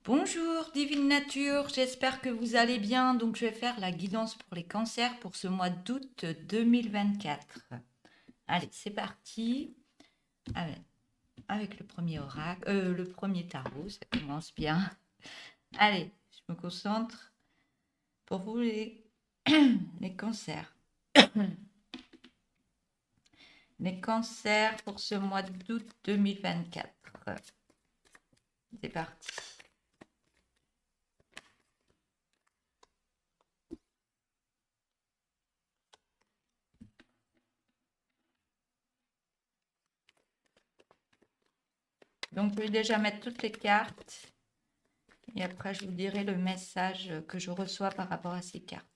Bonjour Divine Nature, j'espère que vous allez bien. Donc je vais faire la guidance pour les cancers pour ce mois d'août 2024. Allez, c'est parti. Allez, avec le premier oracle, le premier tarot, ça commence bien. Allez, je me concentre pour vous les cancers. Les cancers pour ce mois d'août 2024. C'est parti. Donc je vais déjà mettre toutes les cartes et après je vous dirai le message que je reçois par rapport à ces cartes.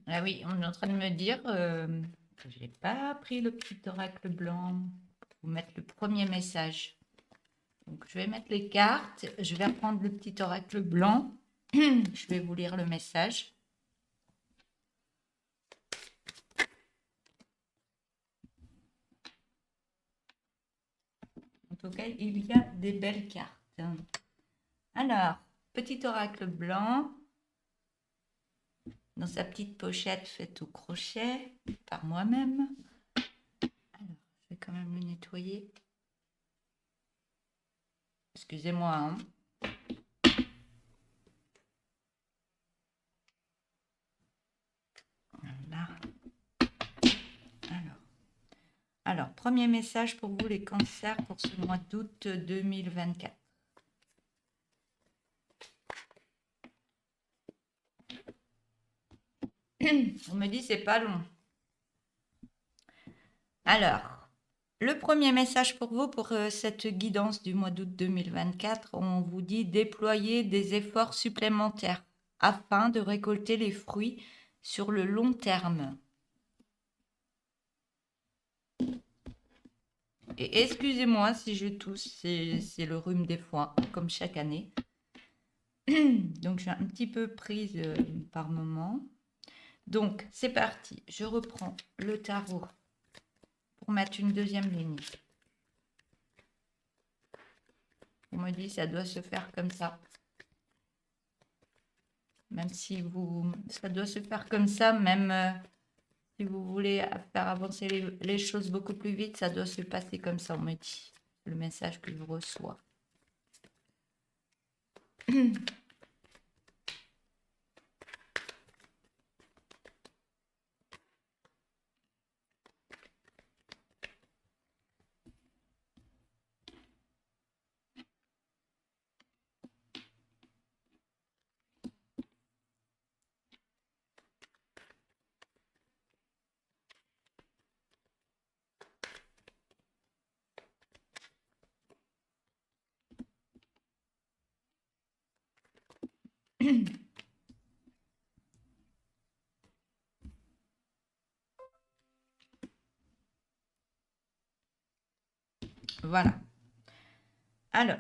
Ah oui, on est en train de me dire que je n'ai pas pris le petit oracle blanc pour vous mettre le premier message. Donc, je vais mettre les cartes, je vais reprendre le petit oracle blanc, je vais vous lire le message. En tout cas, il y a des belles cartes. Alors, petit oracle blanc, dans sa petite pochette faite au crochet par moi-même. Alors, je vais quand même le nettoyer. Excusez-moi, hein. Voilà. Alors, premier message pour vous les cancers pour ce mois d'août 2024. On me dit c'est pas long. Alors, le premier message pour vous pour cette guidance du mois d'août 2024, on vous dit déployer des efforts supplémentaires afin de récolter les fruits sur le long terme. Et excusez-moi si je tousse, c'est le rhume des foins, comme chaque année. Donc, je suis un petit peu prise par moment. Donc, c'est parti. Je reprends le tarot pour mettre une deuxième ligne. On me dit ça doit se faire comme ça. Même si ça doit se faire comme ça, même si vous voulez faire avancer les choses beaucoup plus vite, ça doit se passer comme ça, on me dit. Le message que je reçois. Voilà. Alors.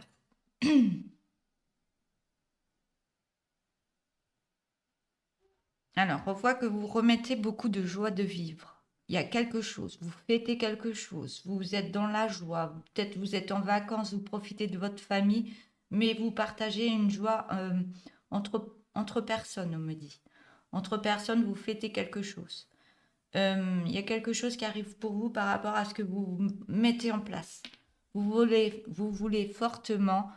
Alors, on voit que vous remettez beaucoup de joie de vivre. Il y a quelque chose, vous fêtez quelque chose, vous êtes dans la joie, peut-être vous êtes en vacances, vous profitez de votre famille, mais vous partagez une joie entre personnes, on me dit. Entre personnes, vous fêtez quelque chose. Il y a quelque chose qui arrive pour vous par rapport à ce que vous mettez en place. Vous voulez fortement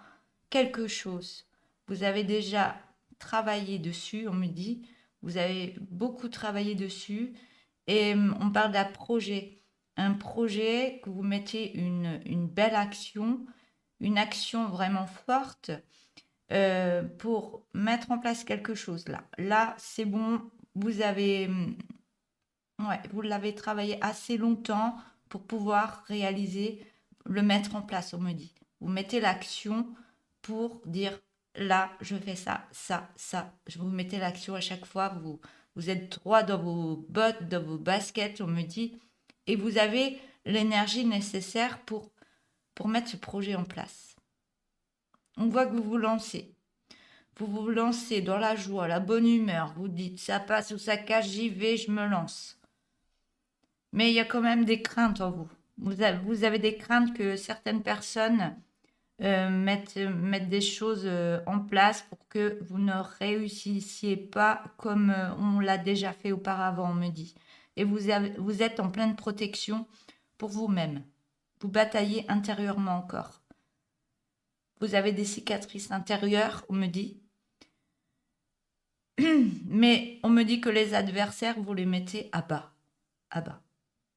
quelque chose. Vous avez déjà travaillé dessus, on me dit. Vous avez beaucoup travaillé dessus. Et on parle d'un projet. Un projet que vous mettez une belle action, une action vraiment forte pour mettre en place quelque chose là. Là, c'est bon. Vous l'avez travaillé assez longtemps pour pouvoir réaliser, le mettre en place, on me dit. Vous mettez l'action pour dire là, je fais ça, ça, ça. Je vous mettez l'action à chaque fois. Vous êtes droit dans vos bottes, dans vos baskets, on me dit. Et vous avez l'énergie nécessaire pour mettre ce projet en place. On voit que vous vous lancez. Vous vous lancez dans la joie, la bonne humeur. Vous dites, ça passe ou ça casse, j'y vais, je me lance. Mais il y a quand même des craintes en vous. Vous avez des craintes que certaines personnes mettent des choses en place pour que vous ne réussissiez pas comme on l'a déjà fait auparavant, on me dit. Et vous êtes en pleine protection pour vous-même. Vous bataillez intérieurement encore. Vous avez des cicatrices intérieures, on me dit. Mais on me dit que les adversaires, vous les mettez à bas. À bas.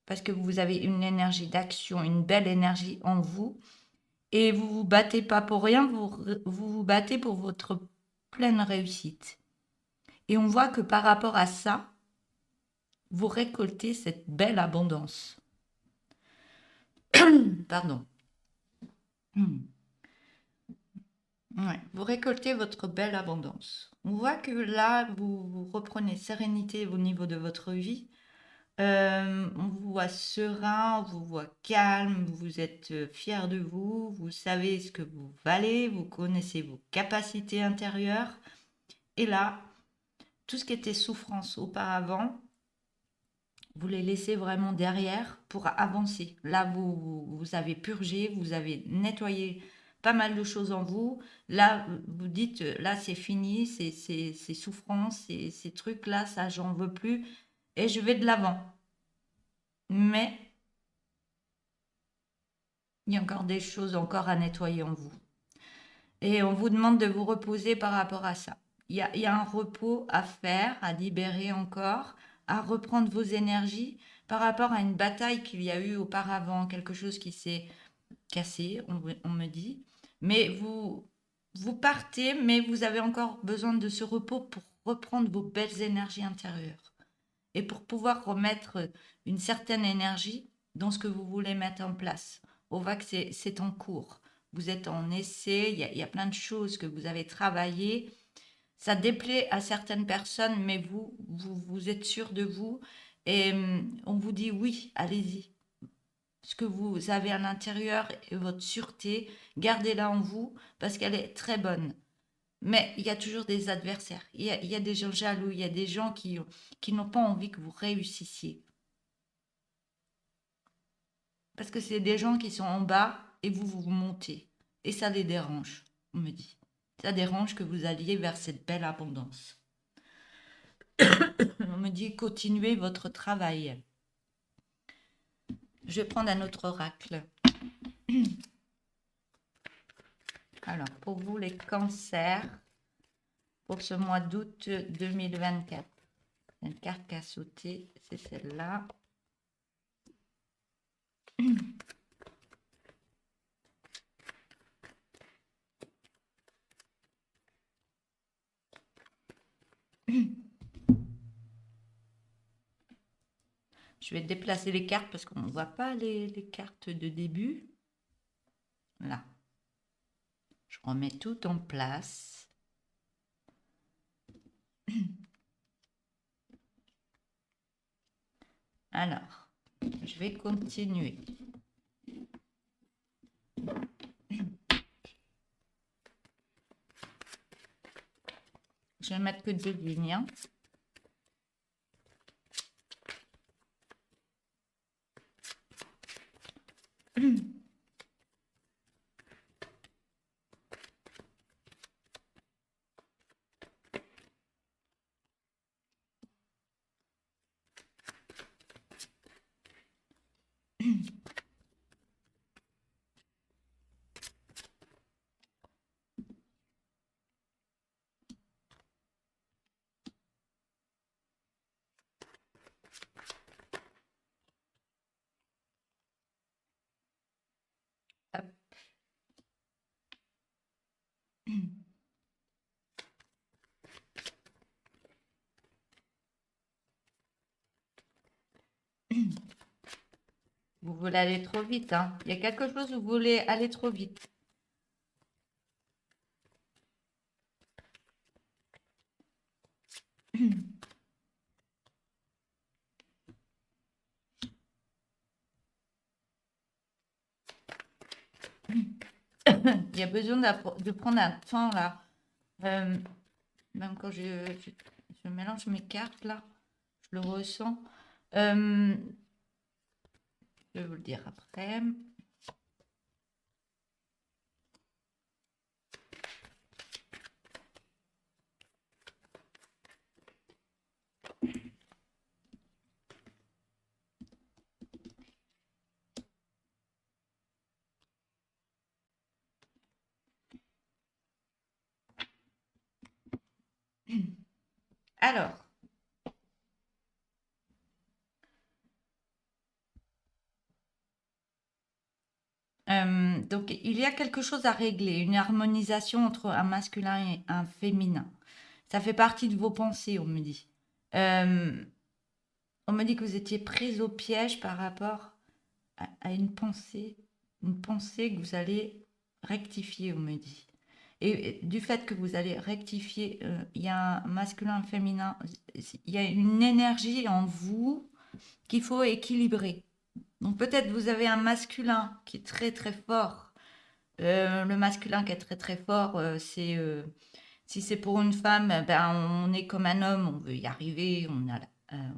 Parce que vous avez une énergie d'action, une belle énergie en vous. Et vous vous battez pas pour rien, vous battez pour votre pleine réussite. Et on voit que par rapport à ça, vous récoltez cette belle abondance. Pardon. Ouais, vous récoltez votre belle abondance. On voit que là, vous reprenez sérénité au niveau de votre vie. On vous voit serein, on vous voit calme, vous êtes fier de vous, vous savez ce que vous valez, vous connaissez vos capacités intérieures. Et là, tout ce qui était souffrance auparavant, vous les laissez vraiment derrière pour avancer. Là, vous avez purgé, vous avez nettoyé pas mal de choses en vous. Là, vous dites, là, c'est fini, ces souffrances, ces trucs-là, ça, j'en veux plus. Et je vais de l'avant. Mais il y a encore des choses encore à nettoyer en vous. Et on vous demande de vous reposer par rapport à ça. Il y a un repos à faire, à libérer encore, à reprendre vos énergies par rapport à une bataille qu'il y a eu auparavant, quelque chose qui s'est cassé, on me dit. Mais vous partez, mais vous avez encore besoin de ce repos pour reprendre vos belles énergies intérieures et pour pouvoir remettre une certaine énergie dans ce que vous voulez mettre en place. On voit que c'est en cours. Vous êtes en essai, il y a plein de choses que vous avez travaillées. Ça déplaît à certaines personnes, mais vous êtes sûr de vous et on vous dit oui, allez-y. Ce que vous avez à l'intérieur et votre sûreté, gardez-la en vous parce qu'elle est très bonne. Mais il y a toujours des adversaires. Il y a des gens jaloux, il y a des gens qui n'ont pas envie que vous réussissiez. Parce que c'est des gens qui sont en bas et vous montez. Et ça les dérange, on me dit. Ça dérange que vous alliez vers cette belle abondance. On me dit continuez votre travail. Je vais prendre un autre oracle. Alors, pour vous, les cancers, pour ce mois d'août 2024. Une carte qui a sauté, c'est celle-là. Je vais déplacer les cartes parce qu'on ne voit pas les cartes de début. Là. Je remets tout en place. Alors, je vais continuer. Je vais mettre que 2 lignes. Hein. Hop. Vous voulez aller trop vite. Hein. Il y a quelque chose où vous voulez aller trop vite. Il y a besoin de prendre un temps là. Euh, Même quand je mélange mes cartes là, je le ressens. Euh, je vais vous le dire après. Alors, donc il y a quelque chose à régler, une harmonisation entre un masculin et un féminin. Ça fait partie de vos pensées, on me dit. Euh, on me dit que vous étiez prise au piège par rapport à une pensée que vous allez rectifier, on me dit. Et du fait que vous allez rectifier, il y a un masculin, un féminin, il y a une énergie en vous qu'il faut équilibrer. Donc peut-être vous avez un masculin qui est très très fort. Le masculin qui est très très fort, c'est si c'est pour une femme, ben on est comme un homme, on veut y arriver, on a,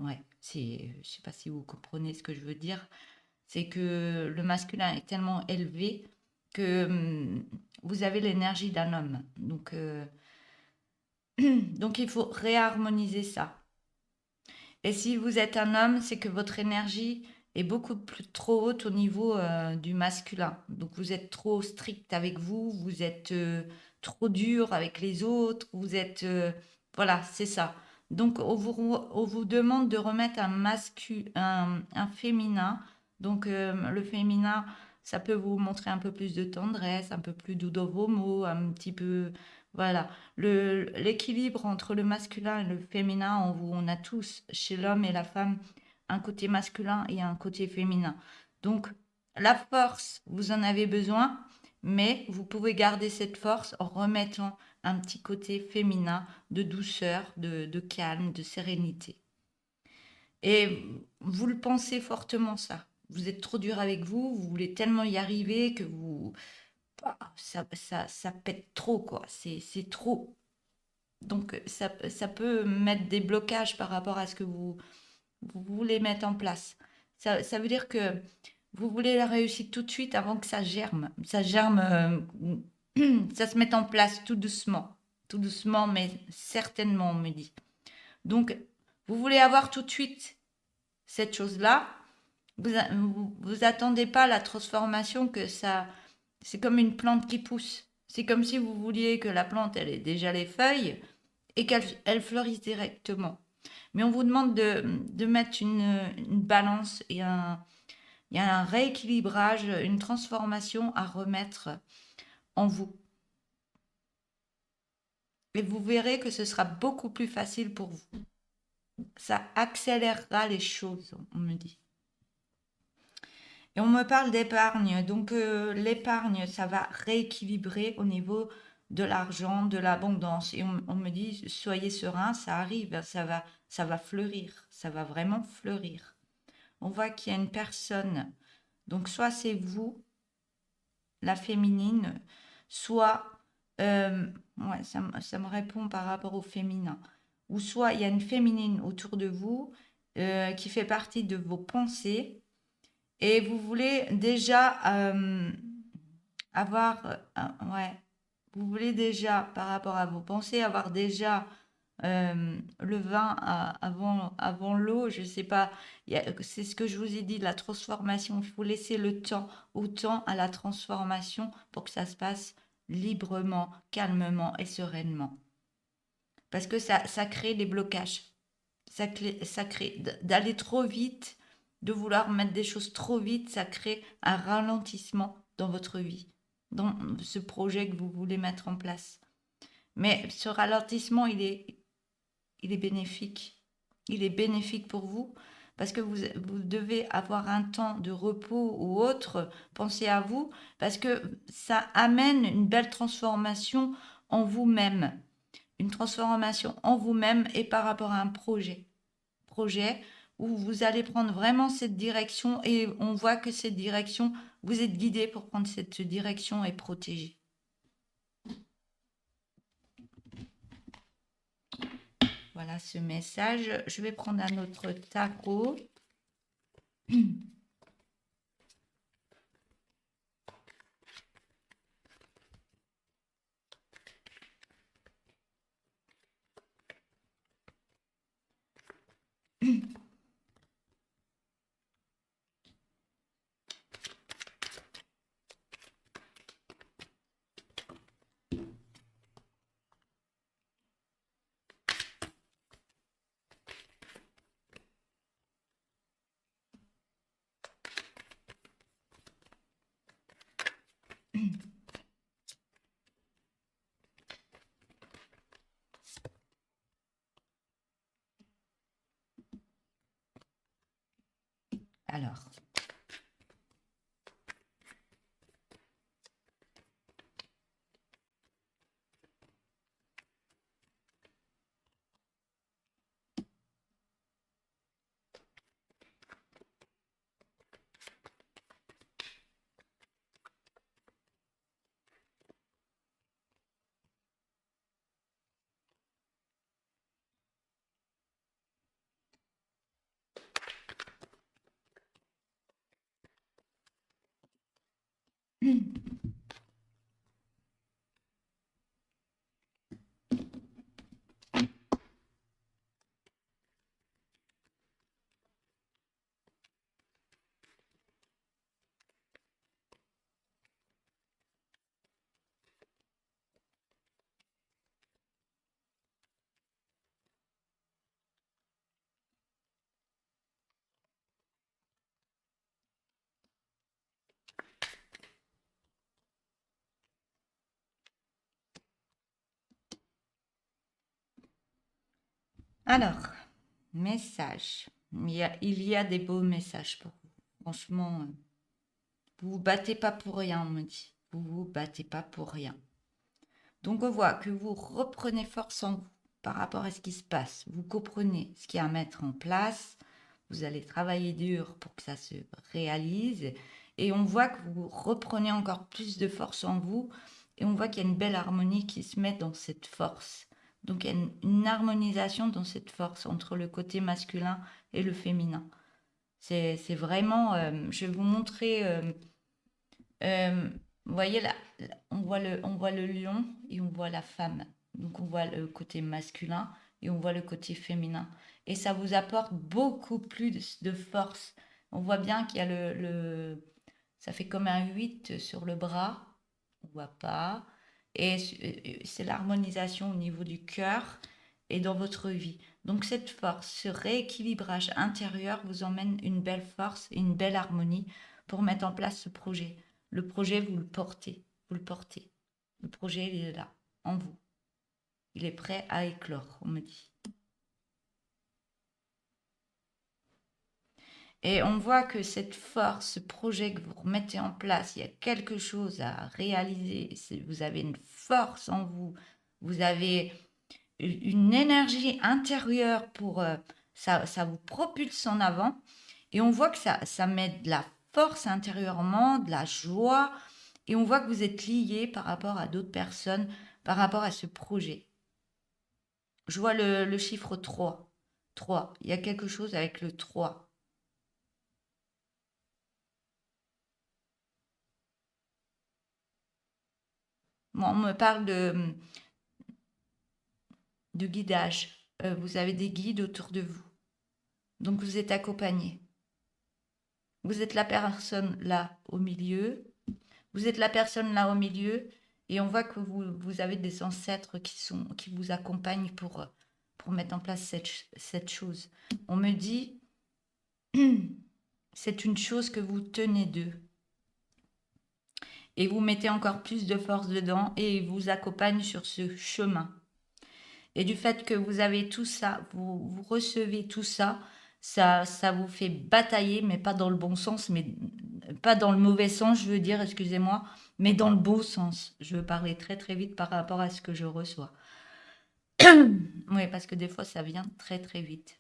ouais, je sais pas si vous comprenez ce que je veux dire. C'est que le masculin est tellement élevé que vous avez l'énergie d'un homme. Donc il faut réharmoniser ça. Et si vous êtes un homme, c'est que votre énergie est beaucoup plus trop haute au niveau du masculin. Donc vous êtes trop strict avec vous, vous êtes trop dur avec les autres, vous êtes voilà, c'est ça. Donc on vous demande de remettre un féminin. Donc le féminin, ça peut vous montrer un peu plus de tendresse, un peu plus doux dans vos mots, un petit peu voilà. L'équilibre entre le masculin et le féminin, on a tous, chez l'homme et la femme, un côté masculin et un côté féminin. Donc, la force, vous en avez besoin, mais vous pouvez garder cette force en remettant un petit côté féminin de douceur, de calme, de sérénité. Et vous le pensez fortement ça. Vous êtes trop dur avec vous, vous voulez tellement y arriver que ça pète trop, quoi. C'est trop. Donc, ça peut mettre des blocages par rapport à ce que vous voulez mettre en place. Ça veut dire que vous voulez la réussite tout de suite avant que ça germe. Ça germe, ça se met en place tout doucement. Tout doucement, mais certainement, on me dit. Donc, vous voulez avoir tout de suite cette chose-là. Vous attendez pas la transformation que ça. C'est comme une plante qui pousse. C'est comme si vous vouliez que la plante, elle ait déjà les feuilles et qu'elle fleurisse directement. Mais on vous demande de mettre une balance il y a un rééquilibrage, une transformation à remettre en vous. Et vous verrez que ce sera beaucoup plus facile pour vous. Ça accélérera les choses, on me dit. Et on me parle d'épargne. Donc l'épargne, ça va rééquilibrer au niveau de l'argent, de l'abondance. Et on me dit, soyez serein, ça arrive, ça va fleurir, ça va vraiment fleurir. On voit qu'il y a une personne, donc soit c'est vous, la féminine, soit, ouais, ça me répond par rapport au féminin, ou soit il y a une féminine autour de vous qui fait partie de vos pensées et vous voulez déjà avoir, ouais, vous voulez déjà, par rapport à vos pensées, avoir déjà le vin avant l'eau, je ne sais pas, c'est ce que je vous ai dit, la transformation. Il faut laisser le temps au temps à la transformation pour que ça se passe librement, calmement et sereinement. Parce que ça crée des blocages. Ça crée d'aller trop vite, de vouloir mettre des choses trop vite, ça crée un ralentissement dans votre vie, dans ce projet que vous voulez mettre en place. Mais ce ralentissement, il est bénéfique. Il est bénéfique pour vous parce que vous devez avoir un temps de repos ou autre. Pensez à vous parce que ça amène une belle transformation en vous-même. une transformation en vous-même et par rapport à un projet. Projet où vous allez prendre vraiment cette direction et on voit que cette direction, vous êtes guidé pour prendre cette direction et protéger. Voilà ce message. Je vais prendre un autre tarot. Alors, alors, message. Il y a des beaux messages pour vous. Franchement, vous vous battez pas pour rien, on me dit. Vous vous battez pas pour rien. Donc on voit que vous reprenez force en vous par rapport à ce qui se passe. Vous comprenez ce qu'il y a à mettre en place. Vous allez travailler dur pour que ça se réalise. Et on voit que vous reprenez encore plus de force en vous. Et on voit qu'il y a une belle harmonie qui se met dans cette force. Donc il y a une harmonisation dans cette force entre le côté masculin et le féminin. C'est vraiment, je vais vous montrer, vous voyez là, on voit le lion et on voit la femme. Donc on voit le côté masculin et on voit le côté féminin. Et ça vous apporte beaucoup plus de force. On voit bien qu'il y a ça fait comme un 8 sur le bras, on voit pas. Et c'est l'harmonisation au niveau du cœur et dans votre vie. Donc cette force, ce rééquilibrage intérieur vous emmène une belle force et une belle harmonie pour mettre en place ce projet. Le projet, vous le portez, vous le portez. Le projet, il est là, en vous. Il est prêt à éclore, on me dit. Et on voit que cette force, ce projet que vous remettez en place, il y a quelque chose à réaliser. Vous avez une force en vous. Vous avez une énergie intérieure pour... ça vous propulse en avant. Et on voit que ça met de la force intérieurement, de la joie. Et on voit que vous êtes lié par rapport à d'autres personnes, par rapport à ce projet. Je vois le chiffre 3. 3. Il y a quelque chose avec le 3. Bon, on me parle de guidage. Vous avez des guides autour de vous. Donc vous êtes accompagné. Vous êtes la personne là au milieu. Vous êtes la personne là au milieu. Et on voit que vous avez des ancêtres qui vous accompagnent pour mettre en place cette chose. On me dit, c'est une chose que vous tenez d'eux. Et vous mettez encore plus de force dedans et ils vous accompagnent sur ce chemin. Et du fait que vous avez tout ça, vous recevez tout ça, ça vous fait batailler, mais pas dans le bon sens, mais pas dans le mauvais sens, je veux dire, excusez-moi, mais dans le beau sens. Je veux parler très très vite par rapport à ce que je reçois. Oui, parce que des fois, ça vient très, très vite.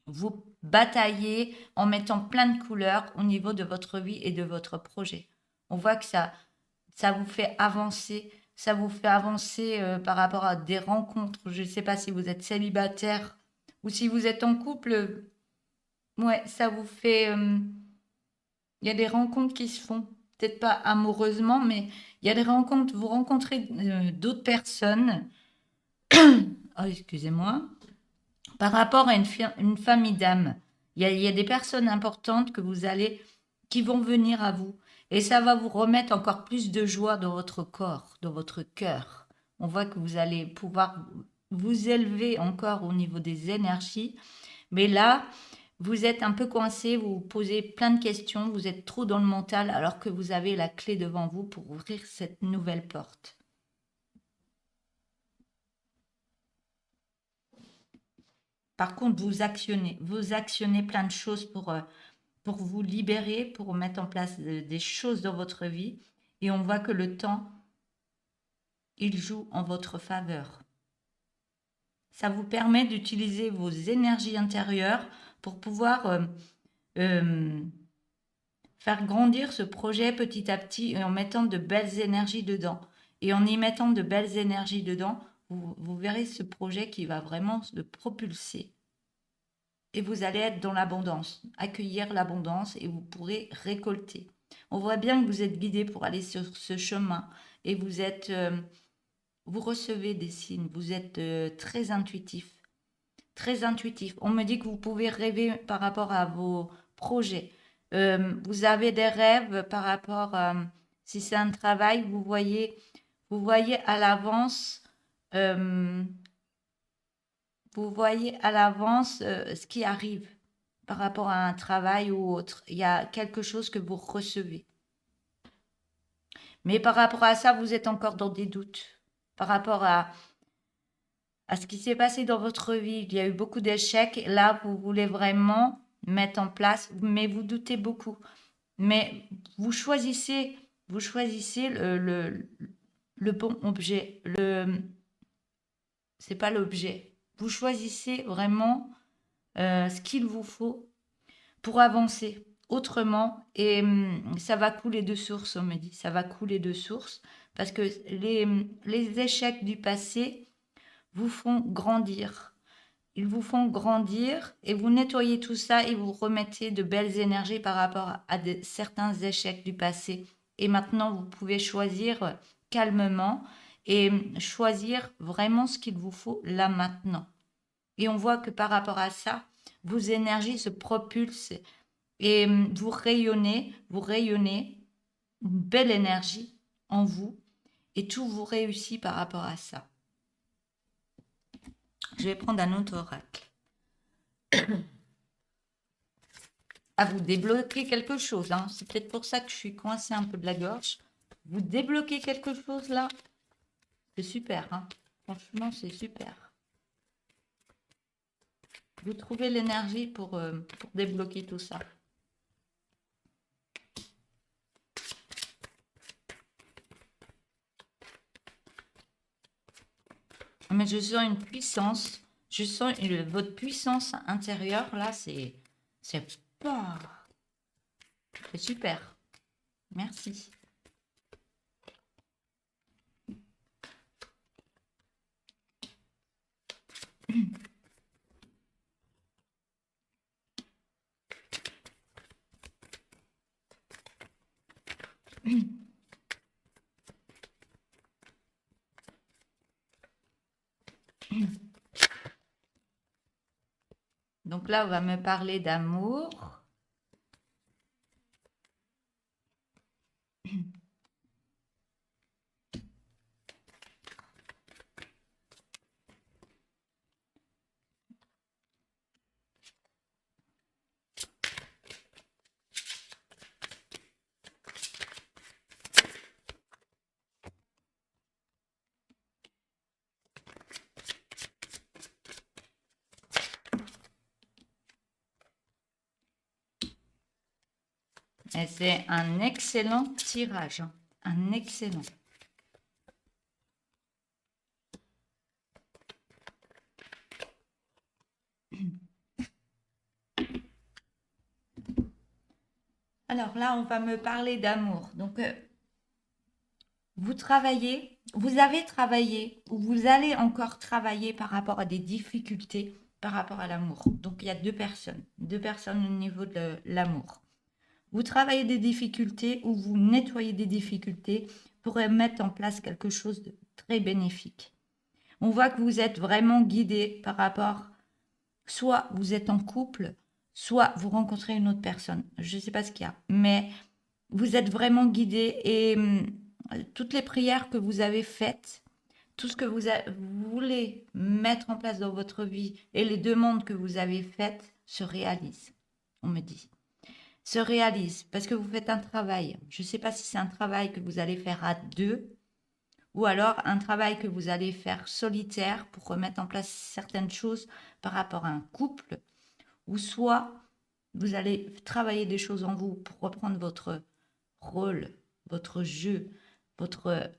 Vous bataillez en mettant plein de couleurs au niveau de votre vie et de votre projet. On voit que ça vous fait avancer. Ça vous fait avancer par rapport à des rencontres. Je ne sais pas si vous êtes célibataire ou si vous êtes en couple. Ouais, ça vous fait. Il y a des rencontres qui se font. Peut-être pas amoureusement, mais il y a des rencontres. Vous rencontrez d'autres personnes. Oh, excusez-moi. Par rapport à une famille d'âmes, il y a des personnes importantes que vous allez, qui vont venir à vous. Et ça va vous remettre encore plus de joie dans votre corps, dans votre cœur. On voit que vous allez pouvoir vous élever encore au niveau des énergies. Mais là, vous êtes un peu coincé, vous vous posez plein de questions, vous êtes trop dans le mental alors que vous avez la clé devant vous pour ouvrir cette nouvelle porte. Par contre, vous actionnez plein de choses pour vous libérer, pour mettre en place des choses dans votre vie. Et on voit que le temps, il joue en votre faveur. Ça vous permet d'utiliser vos énergies intérieures pour pouvoir euh, faire grandir ce projet petit à petit et en mettant de belles énergies dedans. Et en y mettant de belles énergies dedans, vous verrez ce projet qui va vraiment se propulser. Et vous allez être dans l'abondance, accueillir l'abondance et vous pourrez récolter. On voit bien que vous êtes guidé pour aller sur ce chemin et vous recevez des signes, vous êtes très intuitif, très intuitif. On me dit que vous pouvez rêver par rapport à vos projets. Vous avez des rêves par rapport à, si c'est un travail, vous voyez à l'avance euh, vous voyez à l'avance ce qui arrive par rapport à un travail ou autre. Il y a quelque chose que vous recevez. Mais par rapport à ça, vous êtes encore dans des doutes. Par rapport à ce qui s'est passé dans votre vie, il y a eu beaucoup d'échecs. Là, vous voulez vraiment mettre en place, mais vous doutez beaucoup. Mais vous choisissez le bon objet. C'est pas l'objet. Vous choisissez vraiment ce qu'il vous faut pour avancer autrement. Et ça va couler de source, on me dit. Ça va couler de source parce que les échecs du passé vous font grandir. Ils vous font grandir et vous nettoyez tout ça et vous remettez de belles énergies par rapport à certains échecs du passé. Et maintenant, vous pouvez choisir calmement et choisir vraiment ce qu'il vous faut là maintenant. Et on voit que par rapport à ça, vos énergies se propulsent et vous rayonnez une belle énergie en vous et tout vous réussit par rapport à ça. Je vais prendre un autre oracle. À vous débloquer quelque chose. Hein. C'est peut-être pour ça que je suis coincée un peu de la gorge. Vous débloquez quelque chose là. C'est super. Hein. Franchement, c'est super. Vous trouvez l'énergie pour débloquer tout ça. Mais je sens une puissance. Je sens votre puissance intérieure là. C'est pas. C'est super. Merci. Donc là, on va me parler d'amour. Et c'est un excellent tirage. Hein. Un excellent. Alors là, on va me parler d'amour. Donc, vous avez travaillé ou vous allez encore travailler par rapport à des difficultés par rapport à l'amour. Donc, il y a deux personnes au niveau de l'amour. Vous travaillez des difficultés ou vous nettoyez des difficultés pour mettre en place quelque chose de très bénéfique. On voit que vous êtes vraiment guidé par rapport, soit vous êtes en couple, soit vous rencontrez une autre personne. Je ne sais pas ce qu'il y a, mais vous êtes vraiment guidé et toutes les prières que vous avez faites, tout ce que vous voulez mettre en place dans votre vie et les demandes que vous avez faites se réalisent, on me dit. Se réalisent parce que vous faites un travail. Je ne sais pas si c'est un travail que vous allez faire à deux ou alors un travail que vous allez faire solitaire pour remettre en place certaines choses par rapport à un couple, ou soit vous allez travailler des choses en vous pour reprendre votre rôle, votre jeu, votre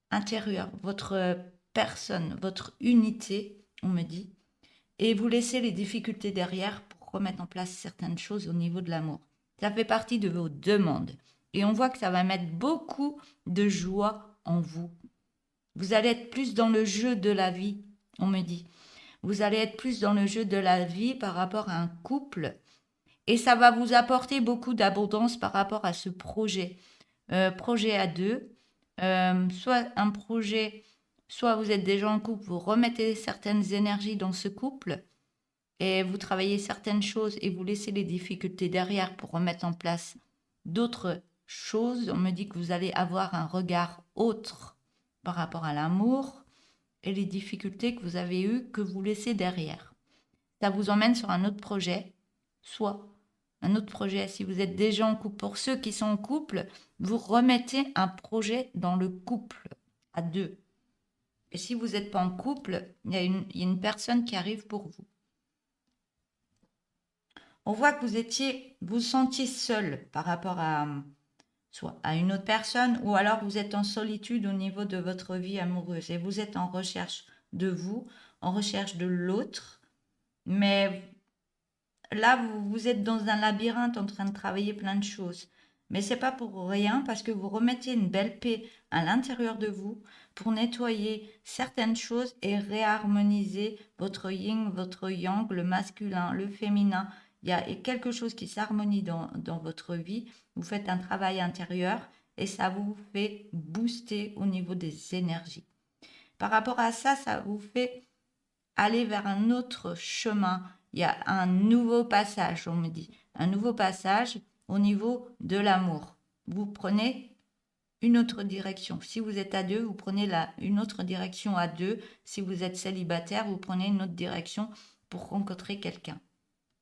intérieur, votre personne, votre unité, on me dit, et vous laissez les difficultés derrière pour remettre en place certaines choses au niveau de l'amour. Ça fait partie de vos demandes. Et on voit que ça va mettre beaucoup de joie en vous. Vous allez être plus dans le jeu de la vie, on me dit. Vous allez être plus dans le jeu de la vie par rapport à un couple. Et ça va vous apporter beaucoup d'abondance par rapport à ce projet. Projet à deux. Soit un projet, soit vous êtes déjà en couple, vous remettez certaines énergies dans ce couple et vous travaillez certaines choses et vous laissez les difficultés derrière pour remettre en place d'autres choses. On me dit que vous allez avoir un regard autre par rapport à l'amour et les difficultés que vous avez eues que vous laissez derrière. Ça vous emmène sur un autre projet, soit un autre projet. Si vous êtes déjà en couple, pour ceux qui sont en couple, vous remettez un projet dans le couple à deux. Et si vous n'êtes pas en couple, il y a une personne qui arrive pour vous. On voit que vous sentiez seul par rapport à soit à une autre personne, ou alors vous êtes en solitude au niveau de votre vie amoureuse et vous êtes en recherche de vous, en recherche de l'autre, mais là vous êtes dans un labyrinthe en train de travailler plein de choses. Mais c'est pas pour rien parce que vous remettez une belle paix à l'intérieur de vous pour nettoyer certaines choses et réharmoniser votre yin, votre yang, le masculin, le féminin. Il y a quelque chose qui s'harmonie dans votre vie. Vous faites un travail intérieur et ça vous fait booster au niveau des énergies. Par rapport à ça, ça vous fait aller vers un autre chemin. Il y a un nouveau passage, on me dit. Un nouveau passage au niveau de l'amour. Vous prenez une autre direction. Si vous êtes à deux, vous prenez une autre direction à deux. Si vous êtes célibataire, vous prenez une autre direction pour rencontrer quelqu'un.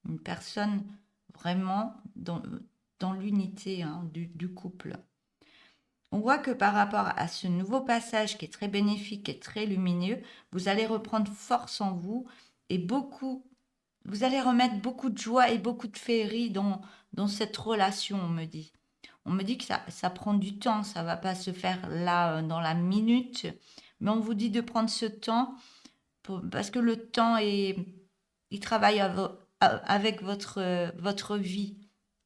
Une personne vraiment dans l'unité du couple. On voit que par rapport à ce nouveau passage qui est très bénéfique et très lumineux, vous allez reprendre force en vous et vous allez remettre beaucoup de joie et beaucoup de féerie dans cette relation, on me dit. On me dit que ça prend du temps, ça va pas se faire là dans la minute, mais on vous dit de prendre ce temps parce que le temps il travaille avec votre vie.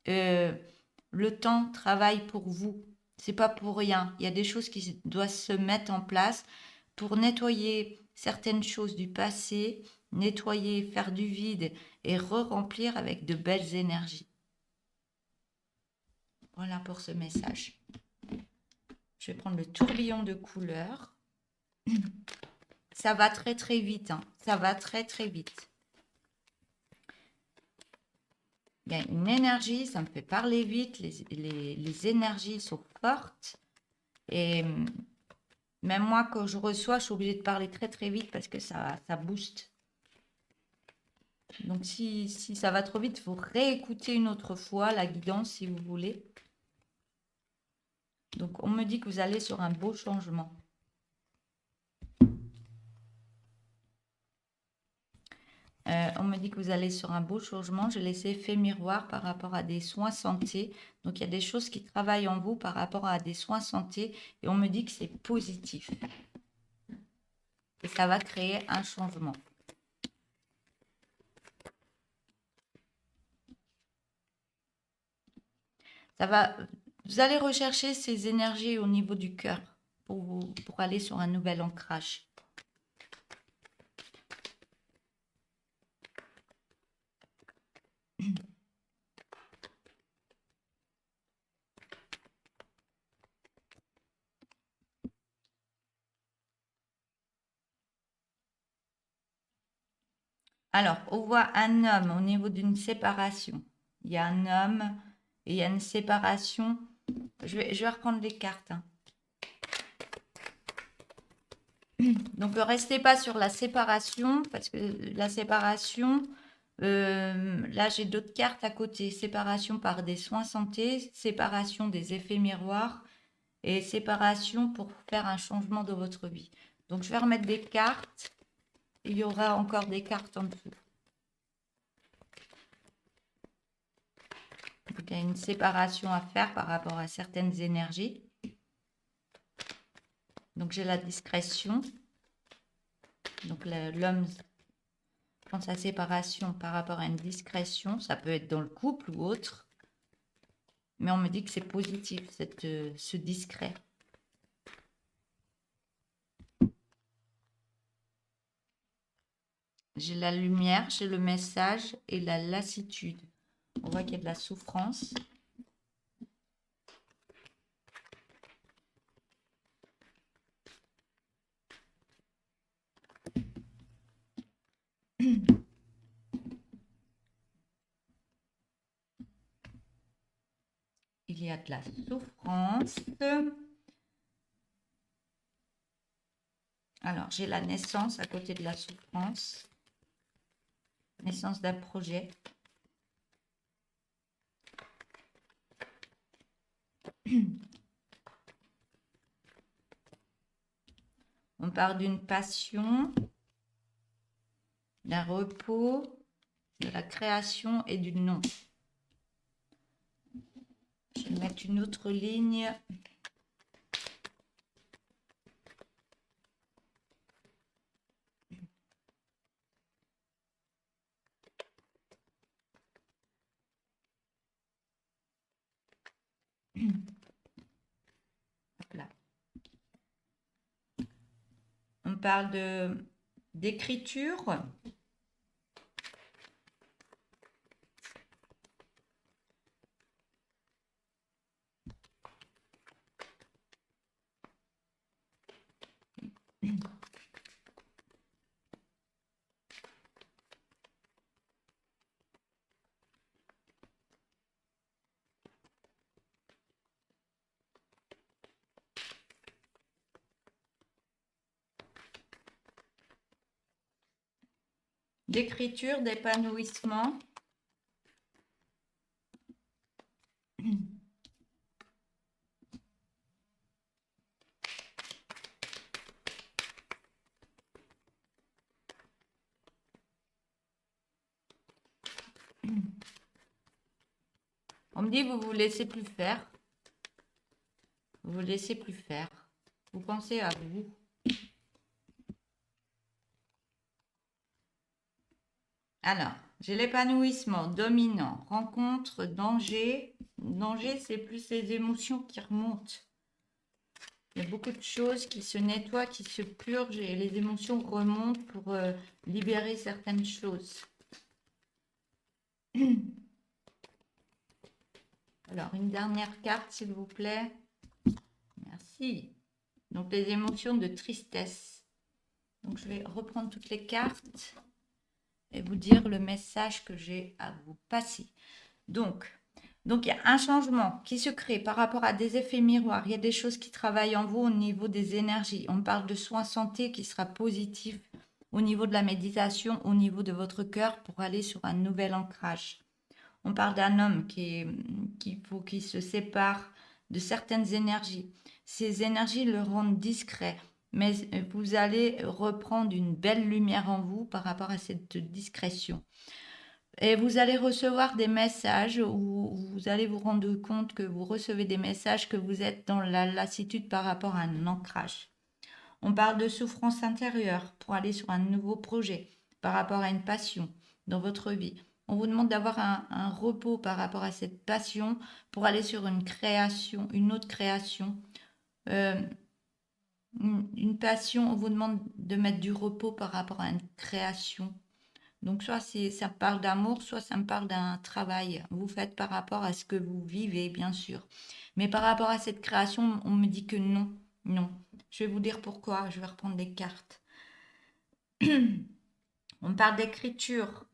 Euh, le temps travaille pour vous. C'est pas pour rien. Il y a des choses qui doivent se mettre en place pour nettoyer certaines choses du passé, nettoyer, faire du vide et re-remplir avec de belles énergies. Voilà pour ce message. Je vais prendre le tourbillon de couleurs. Ça va très très vite. Ça va très très vite. Il y a une énergie, ça me fait parler vite. Les énergies sont fortes. Et même moi, quand je reçois, je suis obligée de parler très très vite parce que ça booste. Donc si ça va trop vite, il faut réécouter une autre fois la guidance si vous voulez. Donc on me dit que vous allez sur un beau changement. On me dit que vous allez sur un beau changement. J'ai les effets miroirs par rapport à des soins santé. Donc il y a des choses qui travaillent en vous par rapport à des soins santé. Et on me dit que c'est positif. Et ça va créer un changement. Ça va, vous allez rechercher ces énergies au niveau du cœur pour aller sur un nouvel ancrage. Alors, on voit un homme au niveau d'une séparation. Il y a un homme et il y a une séparation. Je vais reprendre les cartes, hein. Donc, ne restez pas sur la séparation, parce que la séparation, là, j'ai d'autres cartes à côté. Séparation par des soins santé, séparation des effets miroirs et séparation pour faire un changement de votre vie. Donc, je vais remettre des cartes. Il y aura encore des cartes en dessous. Donc, il y a une séparation à faire par rapport à certaines énergies. Donc, j'ai la discrétion. Donc, l'homme prend sa séparation par rapport à une discrétion. Ça peut être dans le couple ou autre. Mais on me dit que c'est positif, ce discret. J'ai la lumière, j'ai le message et la lassitude. On voit qu'il y a de la souffrance. Il y a de la souffrance. Alors, j'ai la naissance à côté de la souffrance. Naissance d'un projet. On part d'une passion, d'un repos, de la création et du non. Je vais mettre une autre ligne. Hop là. On parle d'écriture. D'écriture, d'épanouissement. On me dit vous vous laissez plus faire. Vous vous laissez plus faire. Vous pensez à vous. Alors, j'ai l'épanouissement dominant, rencontre, danger. Danger, c'est plus les émotions qui remontent. Il y a beaucoup de choses qui se nettoient, qui se purgent et les émotions remontent pour libérer certaines choses. Alors, une dernière carte, s'il vous plaît. Merci. Donc, les émotions de tristesse. Donc, je vais reprendre toutes les cartes et vous dire le message que j'ai à vous passer. Donc, il y a un changement qui se crée par rapport à des effets miroirs. Il y a des choses qui travaillent en vous au niveau des énergies. On parle de soins santé qui sera positif au niveau de la méditation, au niveau de votre cœur pour aller sur un nouvel ancrage. On parle d'un homme qui se sépare de certaines énergies. Ces énergies le rendent discret, mais vous allez reprendre une belle lumière en vous par rapport à cette discrétion. Et vous allez recevoir des messages où vous allez vous rendre compte que vous recevez des messages que vous êtes dans la lassitude par rapport à un ancrage. On parle de souffrance intérieure pour aller sur un nouveau projet par rapport à une passion dans votre vie. On vous demande d'avoir un repos par rapport à cette passion pour aller sur une création, une autre création. Euh, une passion, on vous demande de mettre du repos par rapport à une création. Donc soit ça me parle d'amour, soit ça me parle d'un travail. Vous faites par rapport à ce que vous vivez, bien sûr. Mais par rapport à cette création, on me dit que non, non. Je vais vous dire pourquoi, je vais reprendre les cartes. On parle d'écriture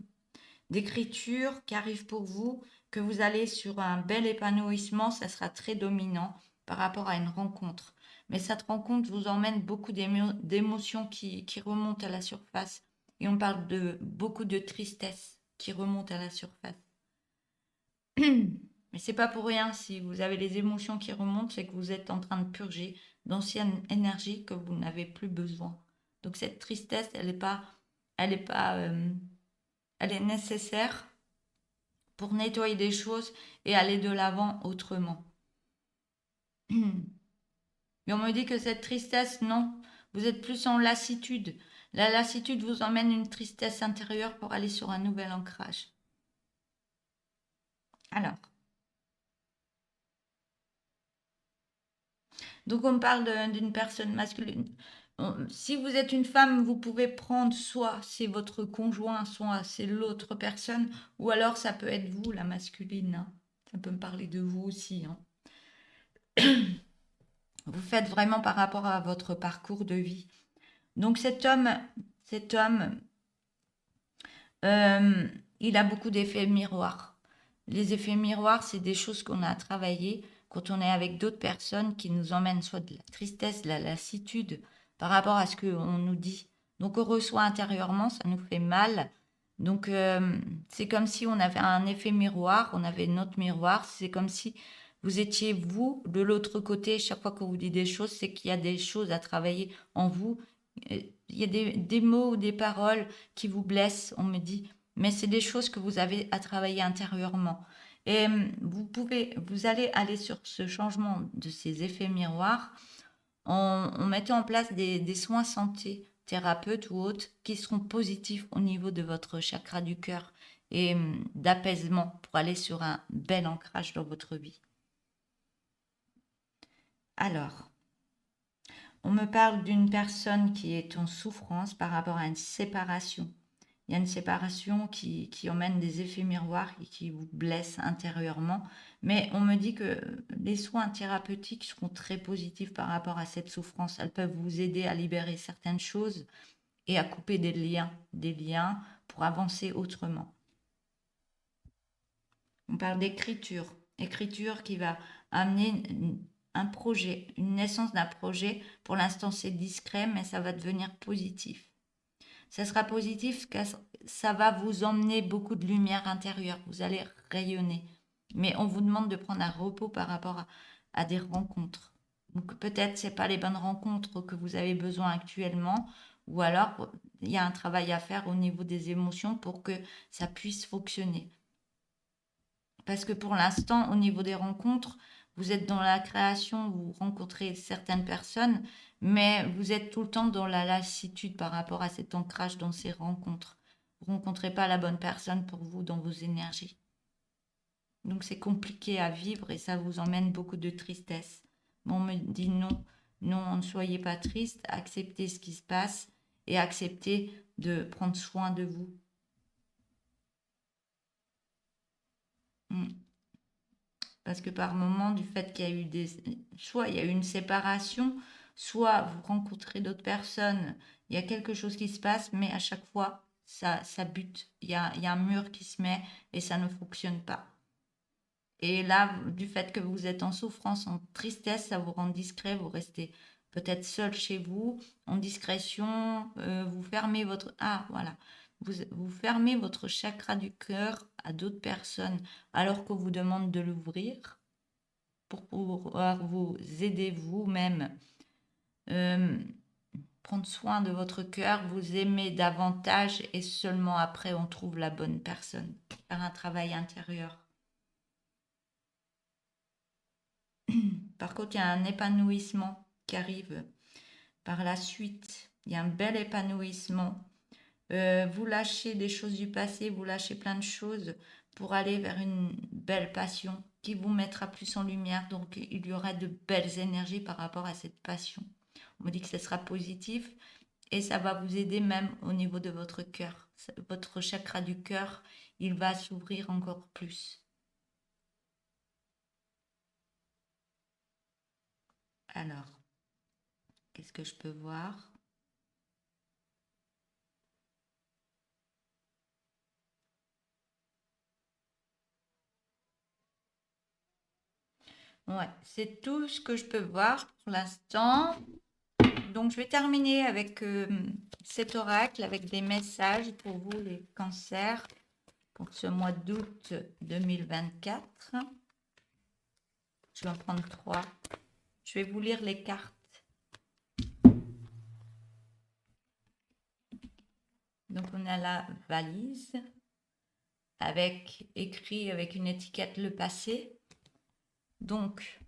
qui arrive pour vous, que vous allez sur un bel épanouissement, ça sera très dominant par rapport à une rencontre. Mais cette rencontre vous emmène beaucoup d'émotions qui remontent à la surface. Et on parle de beaucoup de tristesse qui remonte à la surface. Mais c'est pas pour rien, si vous avez les émotions qui remontent, c'est que vous êtes en train de purger d'anciennes énergies que vous n'avez plus besoin. Donc cette tristesse, elle est pas, elle est nécessaire pour nettoyer des choses et aller de l'avant autrement. Mais on me dit que cette tristesse, non, vous êtes plus en lassitude. La lassitude vous emmène une tristesse intérieure pour aller sur un nouvel ancrage. Alors, donc on parle d'une personne masculine. Si vous êtes une femme, vous pouvez prendre soit c'est votre conjoint, soit c'est l'autre personne, ou alors ça peut être vous, la masculine, hein. Ça peut me parler de vous aussi, hein. Vous faites vraiment par rapport à votre parcours de vie. Donc cet homme, euh, il a beaucoup d'effets miroirs. Les effets miroirs, c'est des choses qu'on a travaillées quand on est avec d'autres personnes qui nous emmènent soit de la tristesse, de la lassitude par rapport à ce qu'on nous dit. Donc on reçoit intérieurement, ça nous fait mal. Donc c'est comme si on avait un effet miroir, on avait notre miroir, c'est comme si vous étiez vous de l'autre côté. Chaque fois qu'on vous dit des choses, c'est qu'il y a des choses à travailler en vous. Il y a des mots ou des paroles qui vous blessent, on me dit, mais c'est des choses que vous avez à travailler intérieurement. Et vous allez aller sur ce changement de ces effets miroirs en mettant en place des soins santé, thérapeutes ou autres, qui seront positifs au niveau de votre chakra du cœur et d'apaisement pour aller sur un bel ancrage dans votre vie. Alors, on me parle d'une personne qui est en souffrance par rapport à une séparation. Il y a une séparation qui emmène des effets miroirs et qui vous blesse intérieurement. Mais on me dit que les soins thérapeutiques seront très positifs par rapport à cette souffrance. Elles peuvent vous aider à libérer certaines choses et à couper des liens pour avancer autrement. On parle d'écriture, écriture qui va amener un projet, une naissance d'un projet. Pour l'instant, c'est discret, mais ça va devenir positif. Ça sera positif car ça va vous emmener beaucoup de lumière intérieure. Vous allez rayonner. Mais on vous demande de prendre un repos par rapport à des rencontres. Donc peut-être c'est pas les bonnes rencontres que vous avez besoin actuellement, ou alors il y a un travail à faire au niveau des émotions pour que ça puisse fonctionner. Parce que pour l'instant, au niveau des rencontres, vous êtes dans la création, vous rencontrez certaines personnes, mais vous êtes tout le temps dans la lassitude par rapport à cet ancrage dans ces rencontres. Vous ne rencontrez pas la bonne personne pour vous dans vos énergies. Donc c'est compliqué à vivre et ça vous emmène beaucoup de tristesse. Mais on me dit non, non, ne soyez pas triste, acceptez ce qui se passe et acceptez de prendre soin de vous. Mm. Parce que par moment, du fait qu'il y a eu soit il y a eu une séparation, soit vous rencontrez d'autres personnes, il y a quelque chose qui se passe, mais à chaque fois, ça bute. Il y a un mur qui se met et ça ne fonctionne pas. Et là, du fait que vous êtes en souffrance, en tristesse, ça vous rend discret, vous restez peut-être seul chez vous, en discrétion, vous fermez votre... Ah, voilà. Vous fermez votre chakra du cœur à d'autres personnes alors qu'on vous demande de l'ouvrir pour pouvoir vous aider vous-même, euh, prendre soin de votre cœur, vous aimer davantage et seulement après on trouve la bonne personne. Faire un travail intérieur. Par contre, il y a un épanouissement qui arrive par la suite. Il y a un bel épanouissement. Vous lâchez des choses du passé, vous lâchez plein de choses pour aller vers une belle passion qui vous mettra plus en lumière. Donc, il y aura de belles énergies par rapport à cette passion. On me dit que ce sera positif et ça va vous aider même au niveau de votre cœur. Votre chakra du cœur, il va s'ouvrir encore plus. Alors, qu'est-ce que je peux voir? Ouais, c'est tout ce que je peux voir pour l'instant. Donc, je vais terminer avec cet oracle, avec des messages pour vous, les cancers, pour ce mois d'août 2024. Je vais en prendre 3. Je vais vous lire les cartes. Donc, on a la valise, avec écrit avec une étiquette le passé. Donc,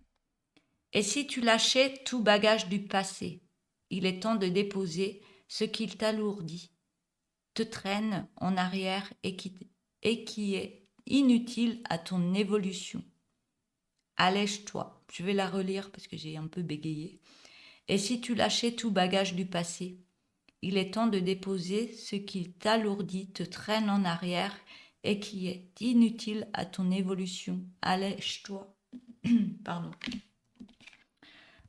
et si tu lâchais tout bagage du passé, il est temps de déposer ce qui t'alourdit, te traîne en arrière et qui est inutile à ton évolution. Allège-toi. Je vais la relire parce que j'ai un peu bégayé. Et si tu lâchais tout bagage du passé, il est temps de déposer ce qui t'alourdit, te traîne en arrière et qui est inutile à ton évolution. Allège-toi. Pardon.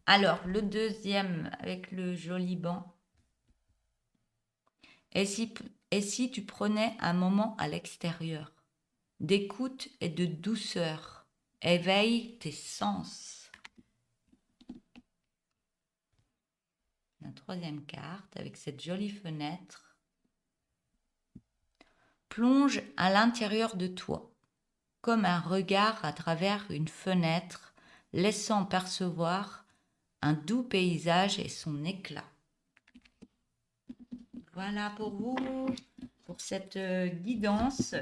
Alors, le deuxième avec le joli banc. Et si tu prenais un moment à l'extérieur, d'écoute et de douceur, éveille tes sens. La troisième carte avec cette jolie fenêtre. Plonge à l'intérieur de toi, comme un regard à travers une fenêtre, laissant percevoir un doux paysage et son éclat. Voilà pour vous, pour cette guidance.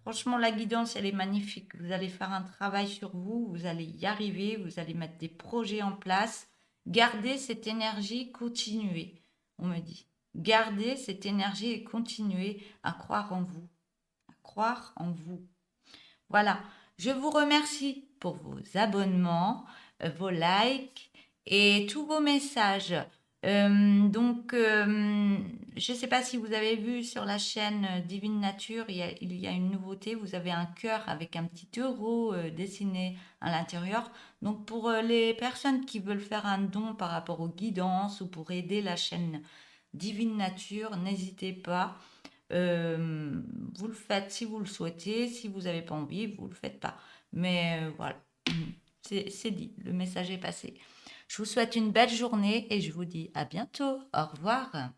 Franchement, la guidance, elle est magnifique. Vous allez faire un travail sur vous, vous allez y arriver, vous allez mettre des projets en place. Gardez cette énergie, continuez, on me dit. Gardez cette énergie et continuez à croire en vous. À croire en vous. Voilà, je vous remercie pour vos abonnements, vos likes et tous vos messages. Je ne sais pas si vous avez vu sur la chaîne Divine Nature, il y a une nouveauté. Vous avez un cœur avec un petit euro dessiné à l'intérieur. Donc, pour les personnes qui veulent faire un don par rapport aux guidances ou pour aider la chaîne Divine Nature, n'hésitez pas. Vous le faites si vous le souhaitez. Si vous n'avez pas envie, vous ne le faites pas. Mais voilà, c'est dit, le message est passé. Je vous souhaite une belle journée et je vous dis à bientôt. Au revoir.